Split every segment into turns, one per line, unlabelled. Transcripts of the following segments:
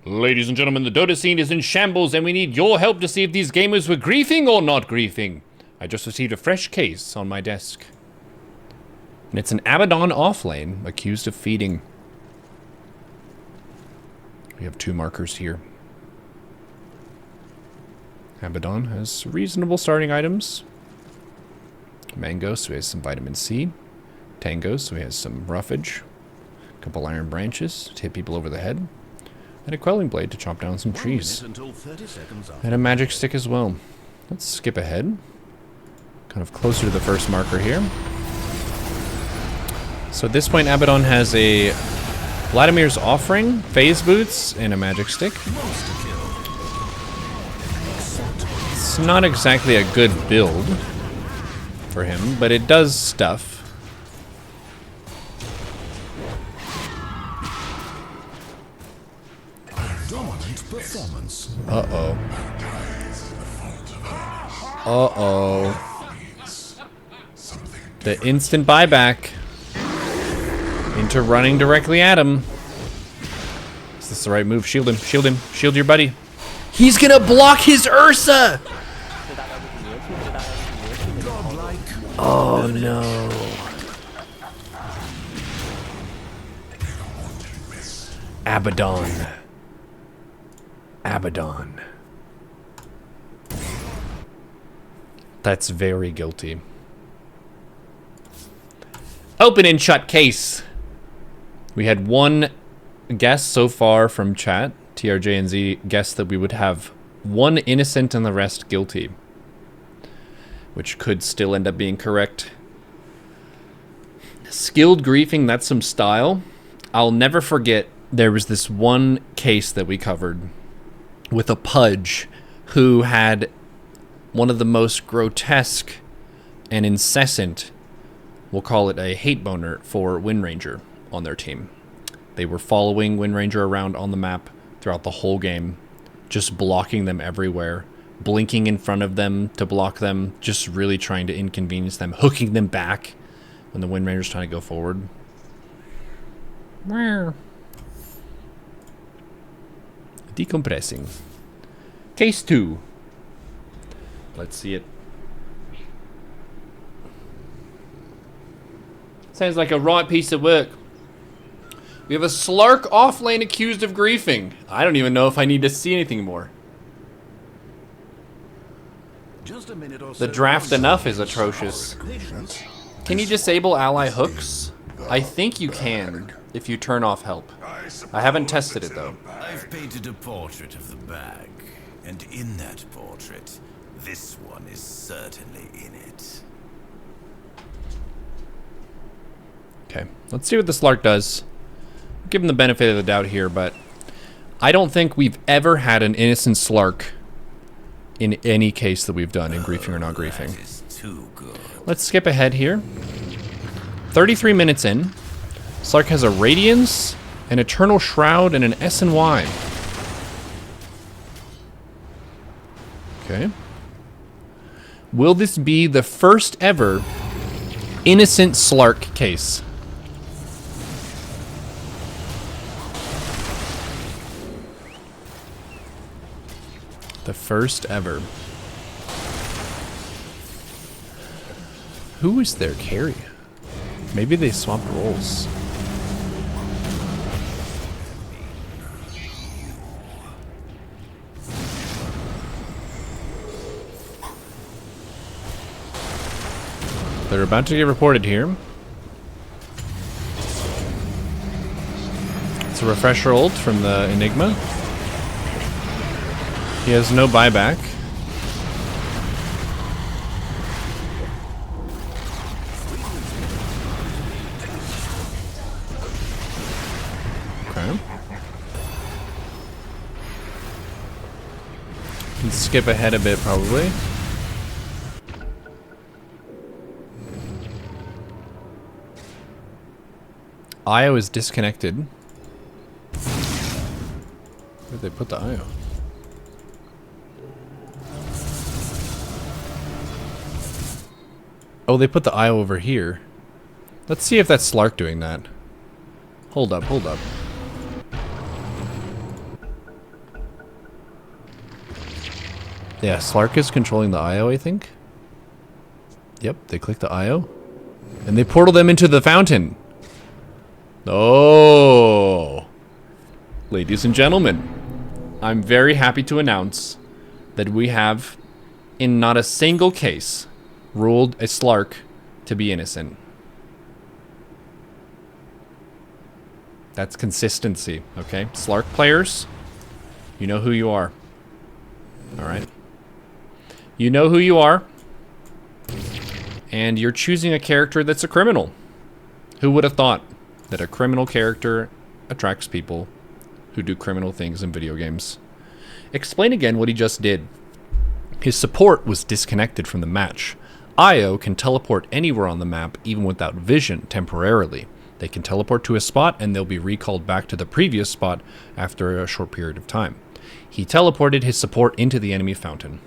Ladies and gentlemen, the Dota scene is in shambles and we need your help to see if these gamers were griefing or not griefing. I just received a fresh case on my desk. And it's an Abaddon offlane accused of feeding. We have 2 markers here. Abaddon has reasonable starting items. Mango, so he has some vitamin C. Tango, so he has some roughage. A couple iron branches to hit people over the head. And a quelling blade to chop down some trees. And a magic stick as well. Let's skip ahead. Kind of closer to the first marker here. So at this point, Abaddon has a Vladimir's Offering, phase boots, and a magic stick. It's not exactly a good build for him, but it does stuff. Uh-oh. Uh-oh. The instant buyback into running directly at him. Is this the right move? Shield him. Shield him. Shield your buddy. He's gonna block his Ursa! Oh no. Abaddon. Abaddon. That's very guilty. Open and shut case. We had 1 guess so far from chat. TRJ and Z guessed that we would have 1 innocent and the rest guilty, which could still end up being correct. Skilled griefing, that's some style. I'll never forget, there was this one case that we covered with a Pudge who had one of the most grotesque and incessant, we'll call it a hate boner, for Wind Ranger on their team. They were following Wind Ranger around on the map throughout the whole game, just blocking them everywhere, blinking in front of them to block them, just really trying to inconvenience them, hooking them back when the Wind Ranger's trying to go forward. Decompressing. Case 2. Let's see it. Sounds like a right piece of work. We have a Slark offlane accused of griefing. I don't even know if I need to see anything more. The draft enough is atrocious. Can you disable ally hooks? I think you can if you turn off help. I haven't tested it though.
I've painted a portrait of the bag, and in that portrait, this one is certainly in it.
Okay, let's see what the Slark does. Give him the benefit of the doubt here, but I don't think we've ever had an innocent Slark in any case that we've done in griefing or not griefing.
That is too good.
Let's skip ahead here. 33 minutes in. Slark has a Radiance, an Eternal Shroud, and an S and Y. Okay. Will this be the first ever innocent Slark case? The first ever. Who is their carry? Maybe they swapped roles. They're about to get reported here. It's a refresher ult from the Enigma. He has no buyback. Okay. Can skip ahead a bit probably. IO is disconnected. Where'd they put the IO? Oh, they put the IO over here. Let's see if that's Slark doing that. Hold up, hold up. Yeah, Slark is controlling the IO, I think. Yep, they click the IO. And they portal them into the fountain. Oh. Ladies and gentlemen, I'm very happy to announce that we have, in not a single case, ruled a Slark to be innocent. That's consistency, okay? Slark players, you know who you are. Alright? You know who you are. And you're choosing a character that's a criminal. Who would have thought that a criminal character attracts people who do criminal things in video games? Explain again what he just did. His support was disconnected from the match. IO can teleport anywhere on the map, even without vision, temporarily. They can teleport to a spot and they'll be recalled back to the previous spot after a short period of time. He teleported his support into the enemy fountain.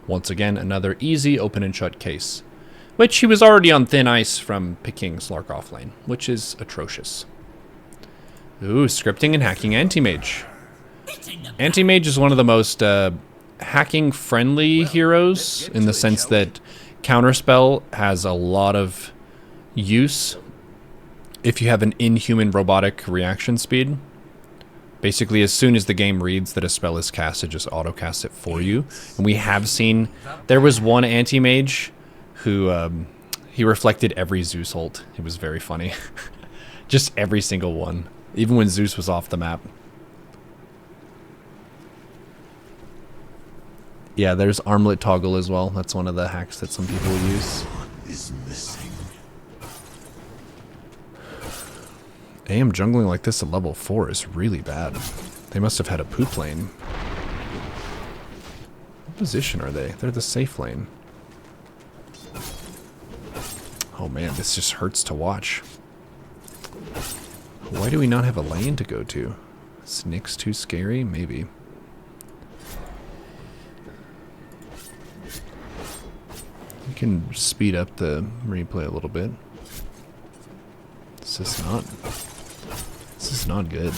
Once again, another easy open and shut case, which he was already on thin ice from picking Slark off lane, which is atrocious. Ooh, scripting and hacking Anti-Mage. Anti-Mage is one of the most hacking-friendly heroes in the sense that Counterspell has a lot of use if you have an inhuman robotic reaction speed. Basically, as soon as the game reads that a spell is cast, it just auto-casts it for you. And we have seen, there was one Anti-Mage who, he reflected every Zeus ult. It was very funny. Just every single one. Even when Zeus was off the map. Yeah, there's armlet toggle as well. That's one of the hacks that some people use.
Is missing.
AM jungling like this at level 4 is really bad. They must have had a poop lane. What position are they? They're the safe lane. Oh man, this just hurts to watch. Why do we not have a lane to go to? Is Nick's too scary? Maybe. We can speed up the replay a little bit. This is not good.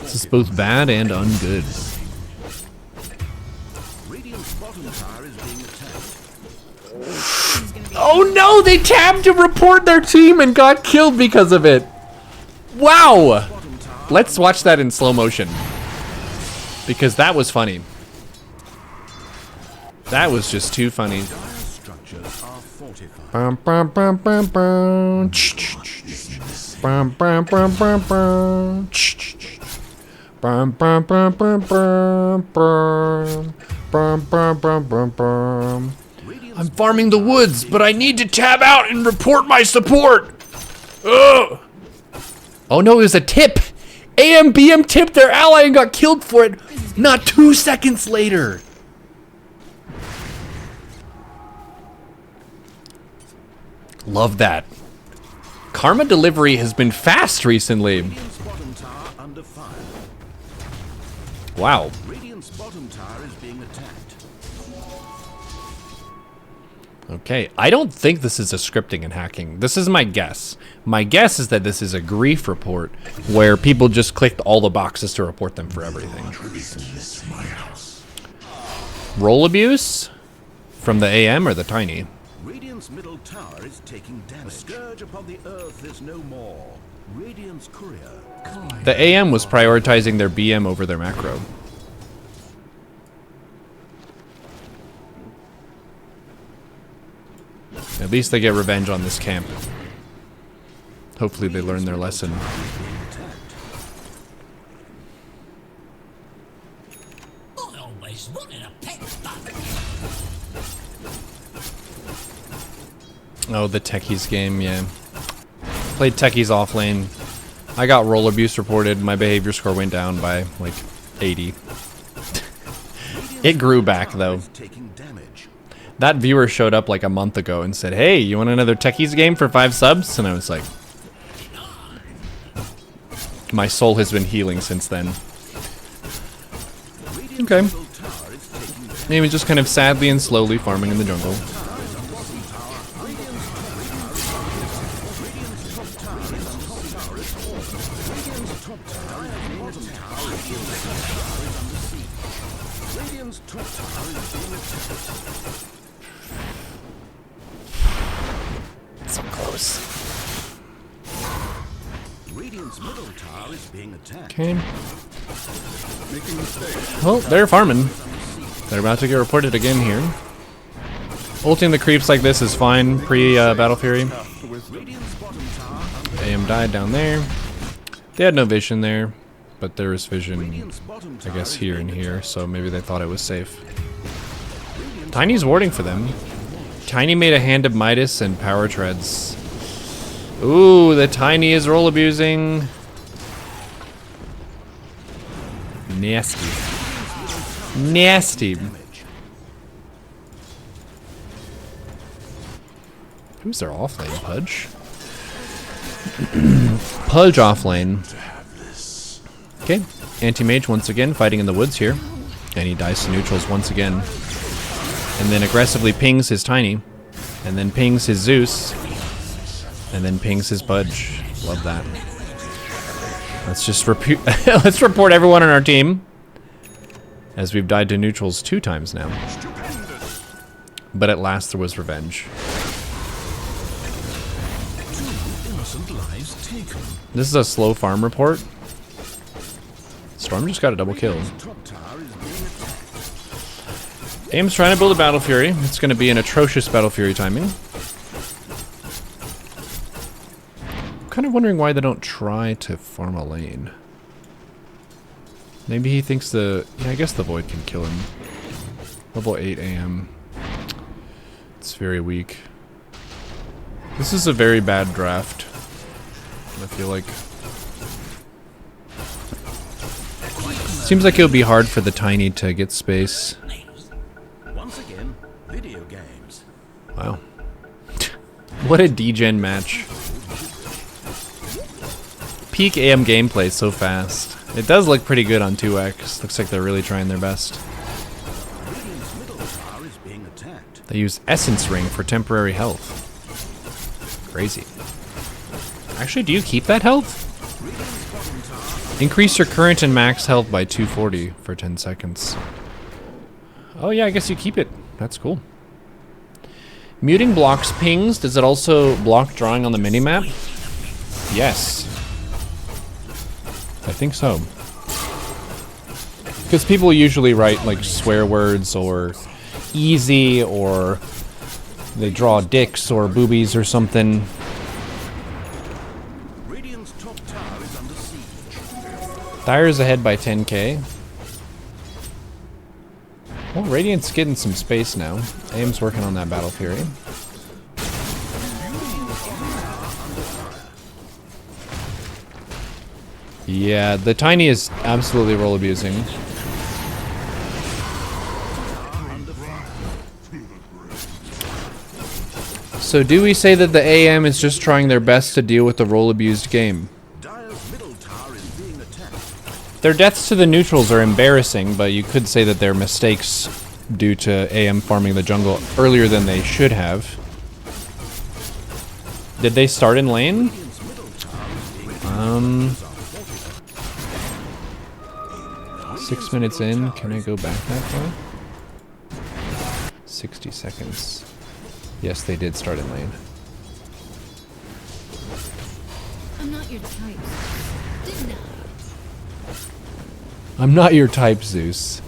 This is both bad and ungood. Oh no, they tabbed to report their team and got killed because of it. Wow. Let's watch that in slow motion. Because that was funny. That was just too funny. Bum, bum, bum, bum, bum. Bum, bum, bum, bum, bum. Bum, bum, bum, bum, bum, bum. Bum, bum, bum, bum, bum. I'm farming the woods, but I need to tab out and report my support. Ugh. Oh no, it was a tip. AMBM tipped their ally and got killed for it not 2 seconds later. Love that. Karma delivery has been fast recently. Wow. Okay, I don't think this is a scripting and hacking. This is my guess. My guess is that this is a grief report where people just clicked all the boxes to report them for everything. Roll abuse? From the AM or the Tiny?
Radiant's middle tower is taking damage. The scourge upon the earth is no more. Radiant's courier.
The AM was prioritizing their BM over their macro. At least they get revenge on this camp. Hopefully they learn their lesson. Oh, the Techies game, yeah. Played Techies off lane. I got roll abuse reported. My behavior score went down by like 80. It grew back though. That viewer showed up like a month ago and said, "Hey, you want another Techies game for 5 subs?" And I was like, my soul has been healing since then. Okay. Maybe just kind of sadly and slowly farming in the jungle. So close.
Radiant's middle tower is being attacked.
Okay. Well, they're farming. They're about to get reported again here. Ulting the creeps like this is fine pre-Battle Fury. AM died down there. They had no vision there, but there was vision, I guess, here and here, so maybe they thought it was safe. Tiny's warding for them. Tiny made a Hand of Midas and Power Treads. Ooh, the Tiny is role abusing. Nasty. Nasty. Who's their offlane? Pudge? Pudge offlane. Okay, Anti-Mage once again fighting in the woods here. And he dies to neutrals once again. And then aggressively pings his Tiny. And then pings his Zeus. And then pings his Pudge. Love that. Let's just let's report everyone on our team. As we've died to neutrals 2 times now. But at last there was revenge. This is a slow farm report. Storm just got a double kill. AIM's trying to build a Battle Fury. It's going to be an atrocious Battle Fury timing. I'm kind of wondering why they don't try to farm a lane. Maybe he thinks yeah, I guess the Void can kill him. Level 8 AM. It's very weak. This is a very bad draft. I feel like. Seems like it would be hard for the Tiny to get space.
Once again, video games.
Wow. What a degen match. Peak AM gameplay so fast. It does look pretty good on 2x. Looks like they're really trying their best. They use Essence Ring for temporary health. Crazy. Actually, do you keep that health? Increase your current and max health by 240 for 10 seconds. Oh yeah, I guess you keep it. That's cool. Muting blocks pings. Does it also block drawing on the minimap? Yes. I think so. Because people usually write like swear words or easy, or they draw dicks or boobies or something. Dire's ahead by 10k. Well, Radiant's getting some space now. AIM's working on that Battle Fury. Yeah, the Tiny is absolutely role abusing. So do we say that the AM is just trying their best to deal with the role abused game? Their deaths to the neutrals are embarrassing, but you could say that they're mistakes due to AM farming the jungle earlier than they should have. Did they start in lane? 6 minutes in. Can I go back that far? 60 seconds. Yes, they did start in lane.
I'm not your type. Didn't I?
I'm not your type, Zeus.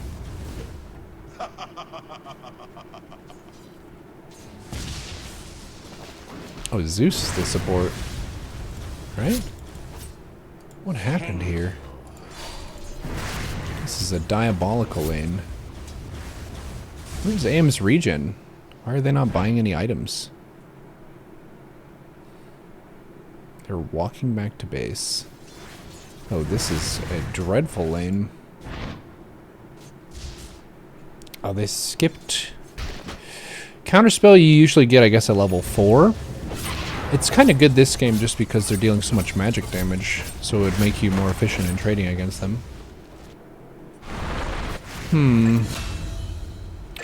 Oh, Zeus is the support. Right? What happened here? This is a diabolical lane. Where's AIM's regen? Why are they not buying any items? They're walking back to base. Oh, this is a dreadful lane. Oh, they skipped. Counterspell you usually get, I guess, at level 4. It's kind of good this game just because they're dealing so much magic damage, so it would make you more efficient in trading against them.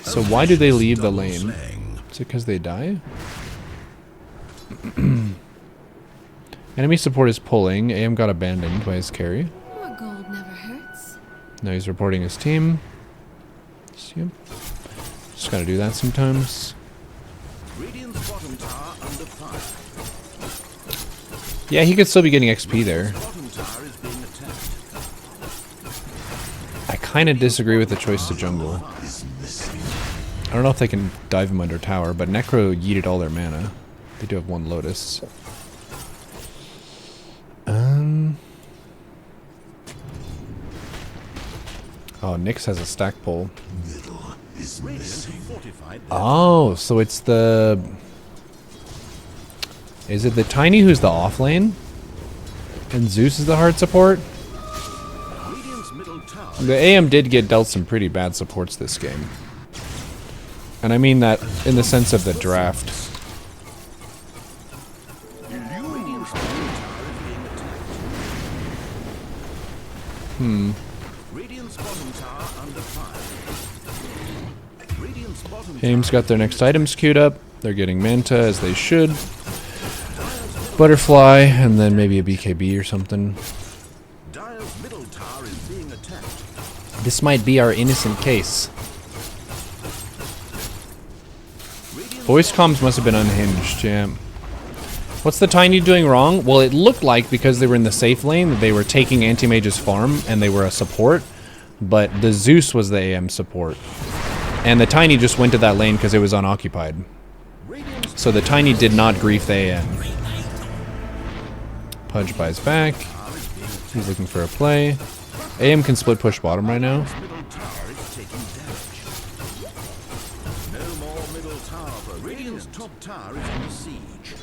So why do they leave the lane? Is it because they die? Enemy support is pulling. AM got abandoned by his carry.
More gold never hurts.
Now he's reporting his team. See him? Just gotta do that sometimes.
Radiant's bottom tower under fire.
Yeah, he could still be getting XP there.
Bottom tower is being attacked.
I kind of disagree with the choice to jungle. I don't know if they can dive him under tower, but Necro yeeted all their mana. They do have one Lotus. Oh, Nyx has a stack pull.
Radiant fortified.
Oh, so it's the... Is it the Tiny who's the off lane? And Zeus is the hard support?
Radiant's middle tower.
The AM did get dealt some pretty bad supports this game. And I mean that in the sense of the draft.
Radiant's bottom tower is being attacked. Radiant's bottom tower under fire. Radiant's bottom
AIM's got their next items queued up. They're getting Manta as they should. Butterfly, and then maybe a BKB or something.
Dire's middle tower is being attacked.
This might be our innocent case. Voice comms must have been unhinged, yeah. What's the Tiny doing wrong? Well, it looked like because they were in the safe lane that they were taking Anti-Mage's farm and they were a support, but the Zeus was the AM support. And the Tiny just went to that lane because it was unoccupied. So the Tiny did not grief the AM. Pudge buys back. He's looking for a play. AM can split push bottom right now.
Middle tower is taking damage. No more middle tower for Radiant's top tower is under siege.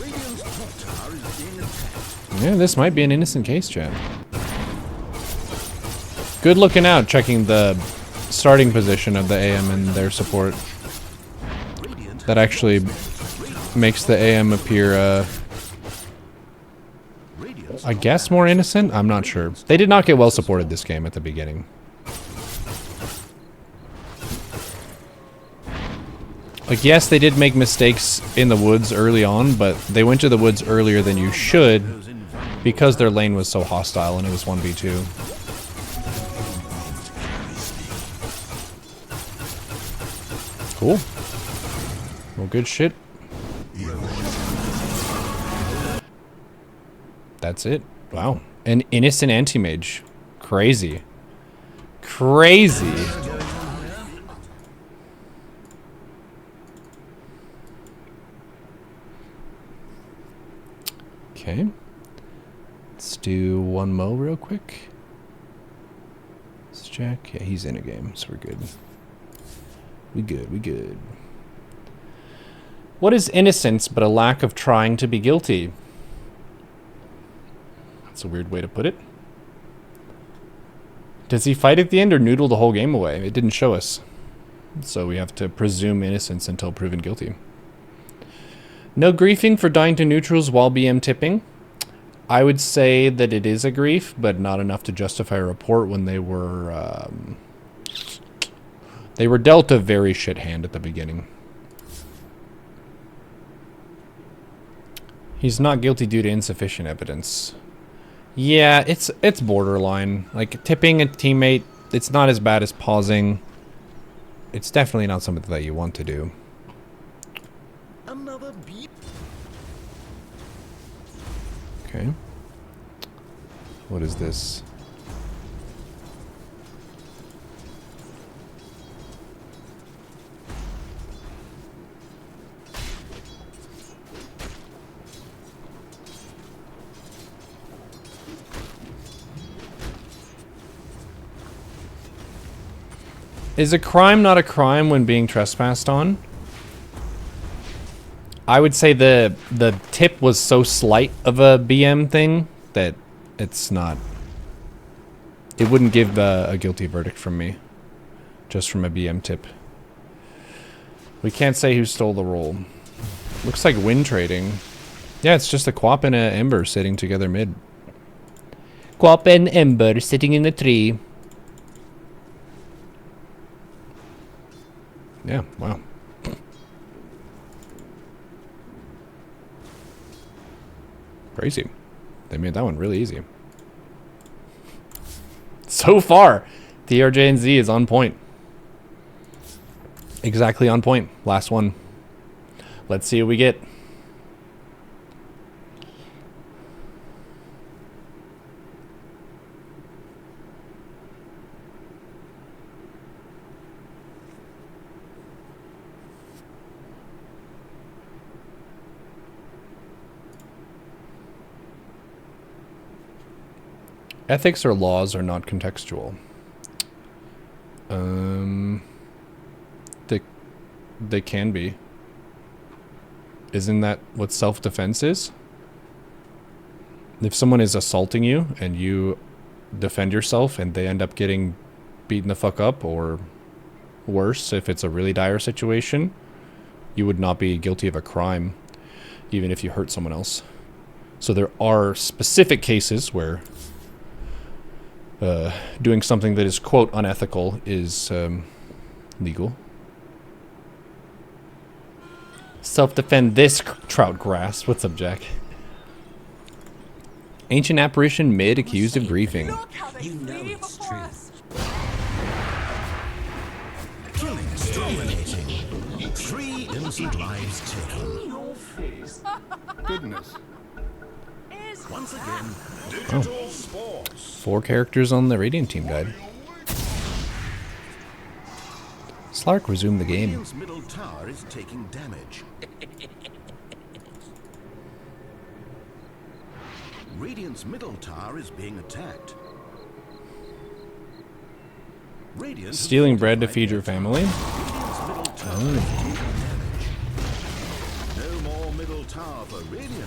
Radiant's top tower is being attacked.
Yeah, this might be an innocent case, chat. Good looking out, checking the starting position of the AM and their support. That actually makes the AM appear, I guess more innocent? I'm not sure. They did not get well supported this game at the beginning. Like, yes, they did make mistakes in the woods early on, but they went to the woods earlier than you should because their lane was so hostile and it was 1v2. Cool. Well, good shit. That's it. Wow. An innocent anti-mage. Crazy. Crazy. Okay. Let's do one mo real quick. Let's check. Yeah, he's in a game, so we're good. We good, we good. What is innocence but a lack of trying to be guilty? That's a weird way to put it. Does he fight at the end or noodle the whole game away? It didn't show us. So we have to presume innocence until proven guilty. No griefing for dying to neutrals while BM tipping. I would say that it is a grief, but not enough to justify a report when they were dealt a very shit hand at the beginning. He's not guilty due to insufficient evidence. Yeah, it's borderline. Like, tipping a teammate, it's not as bad as pausing. It's definitely not something that you want to do.
Another beat.
Okay. What is this? Is a crime not a crime when being trespassed on? I would say the tip was so slight of a BM thing that it's not. It wouldn't give a guilty verdict from me, just from a BM tip. We can't say who stole the role. Looks like win trading. Yeah, it's just a Quap and a Ember sitting together mid. Quap and Ember sitting in a tree. Yeah, wow. Crazy. They made that one really easy. So far, TRJ and Z is on point. Exactly on point. Last one. Let's see what we get. Ethics or laws are not contextual. They can be. Isn't that what self-defense is? If someone is assaulting you and you defend yourself and they end up getting beaten the fuck up, or worse, if it's a really dire situation, you would not be guilty of a crime, even if you hurt someone else. So there are specific cases where doing something that is, quote, unethical is legal. Self-defend this trout grass. What's up, Jack? Ancient apparition mid accused of griefing.
You know it's true. Killing, exterminating. 3 innocent lives taken.
Goodness.
Once again,
Digital sports.
4 characters on the Radiant team died. Slark resumed the game.
Radiant's middle tower is taking damage. Radiant's middle tower is being attacked. Radiant
Stealing bread to feed your family.
Radiant's middle tower is taking damage. No more middle tower for Radiant.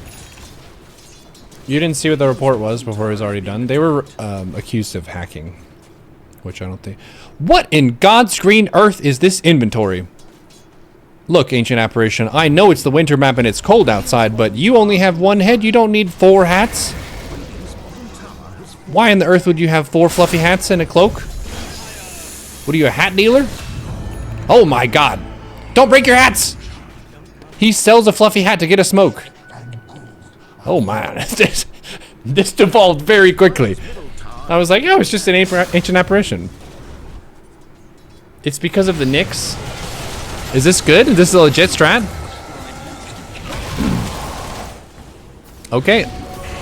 You didn't see what the report was before it was already done. They were accused of hacking, which I don't think. What in God's green earth is this inventory? Look, Ancient Apparition, I know it's the winter map and it's cold outside, but you only have 1 head. You don't need 4 hats. Why in the earth would you have 4 fluffy hats and a cloak? What are you, a hat dealer? Oh my God. Don't break your hats! He sells a fluffy hat to get a smoke. Oh man, this devolved very quickly. I was like, oh, it's just an ancient apparition. It's because of the Nyx. Is this good? Is this a legit strat? Okay.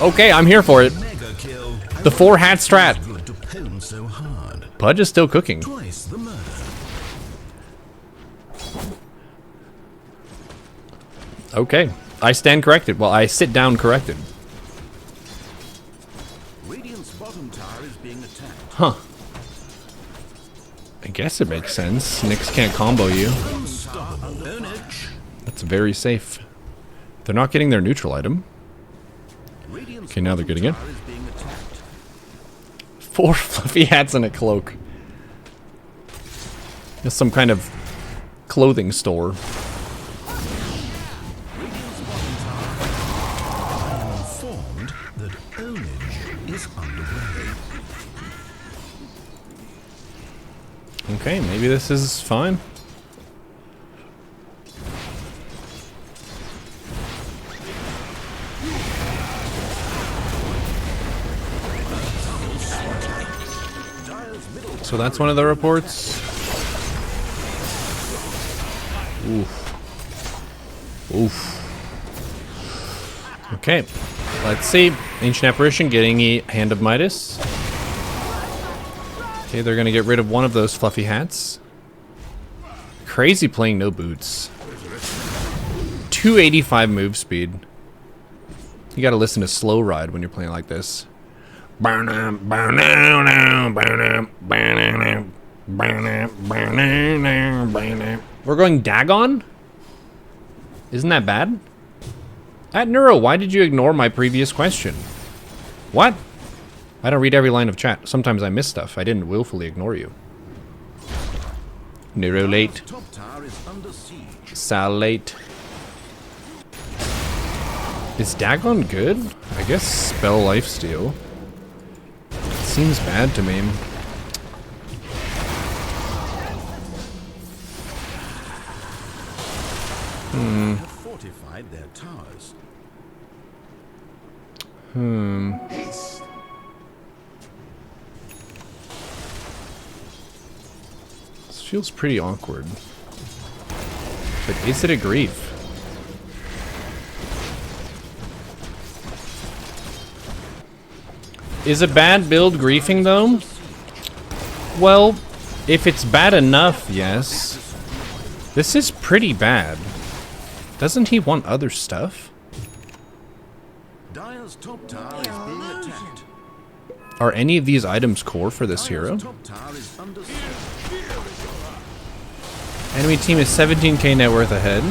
Okay, I'm here for it.
Mega kill.
The 4 hat strat.
Good to pound so hard.
Pudge is still cooking.
Twice the murder.
Okay. I stand corrected. Well, I sit down corrected.
Radiant's bottom tower is being attacked.
Huh. I guess it makes sense. Nyx can't combo you.
Unstoppable. Own it.
That's very safe. They're not getting their neutral item.
Radiant's
Okay, now they're
bottom
getting it.
tower is being attacked.
4 fluffy hats and a cloak. It's some kind of clothing store.
Radiant's bottom tower. Informed that ownage is underway.
Okay, maybe this is fine. So that's one of the reports. Oof. Oof. Okay, let's see. Ancient Apparition getting a Hand of Midas. Okay, they're gonna get rid of one of those fluffy hats. Crazy playing no boots. 285 move speed. You gotta listen to Slow Ride when you're playing like this. We're going Dagon? Isn't that bad? At Neuro, why did you ignore my previous question? What? I don't read every line of chat. Sometimes I miss stuff. I didn't willfully ignore you. Neuro late.
Top tower is under siege.
Sal late. Is Dagon good? I guess spell lifesteal. Seems bad to me.
Have fortified their towers.
This feels pretty awkward. But is it a grief? Is a bad build griefing though? Well, if it's bad enough, yes. This is pretty bad. Doesn't he want other stuff?
Dire's top tower is being attacked.
Are any of these items core for this hero?
Dire's top tower is under siege.
Enemy team is 17k net worth ahead.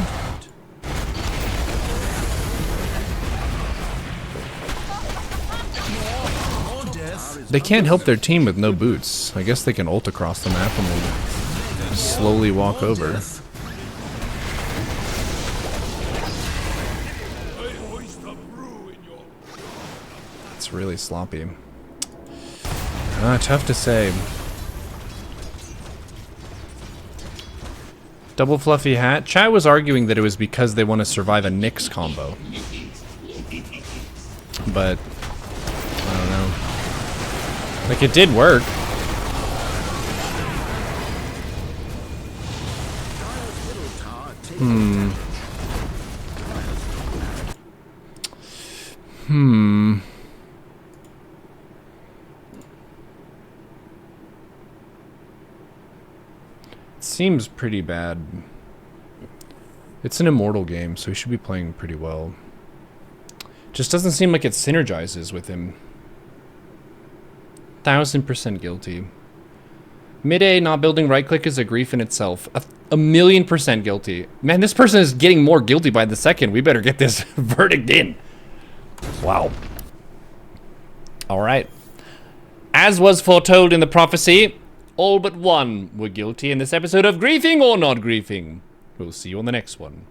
They can't help their team with no boots. I guess they can ult across the map and then slowly walk over. It's really sloppy. Tough to say. Double fluffy hat. Chat was arguing that it was because they want to survive a Nyx combo. But I don't know. Like, it did work. Seems pretty bad. It's an immortal game, so he should be playing pretty well. Just doesn't seem like it synergizes with him. 1000% guilty. Mid-A not building right click is a grief in itself. A million percent guilty. Man, this person is getting more guilty by the second. We better get this verdict in. Wow. All right. As was foretold in the prophecy, all but one were guilty in this episode of Griefing or Not Griefing. We'll see you on the next one.